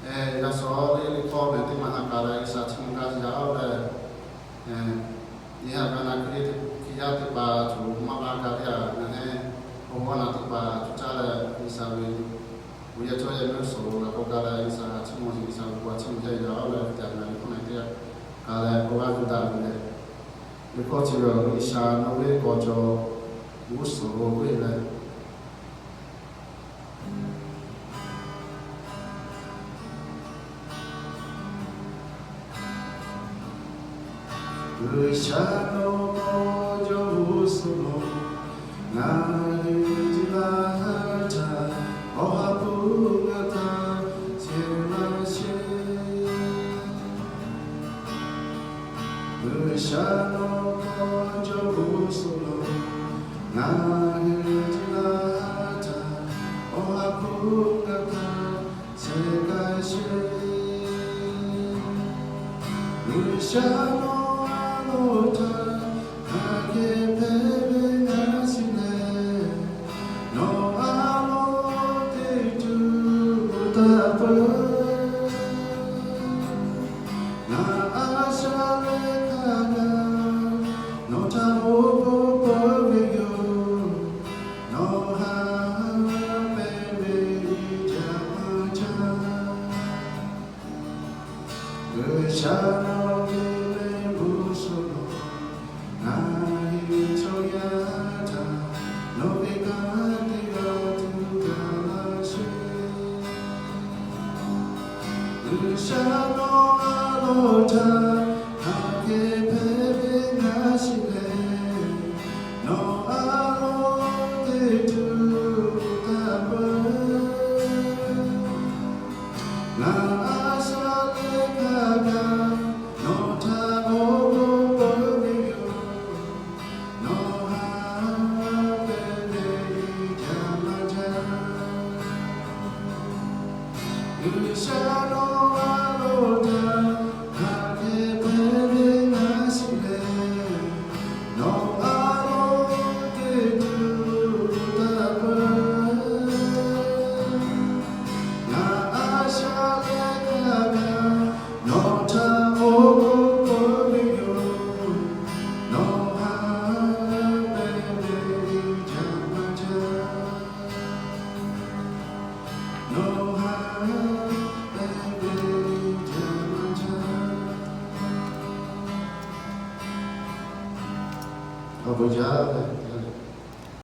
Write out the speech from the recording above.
ya so le ko me ti mana kala isa chunga ja ora ya kana create kiya ti ba chu ma ba ka ya ne ho na ti ba chu cha la isa we we ya cho ya no so la ko kala isa chunga isa ko chunga ja ja ora ta na ko na ti kala ko ba ju da ne le ko chi ro isa no we ko cho bu so we le Shano jo suno na jivata ohabugata simashe Shano jo suno na jivata ohabugata simashe Shano Obrigado.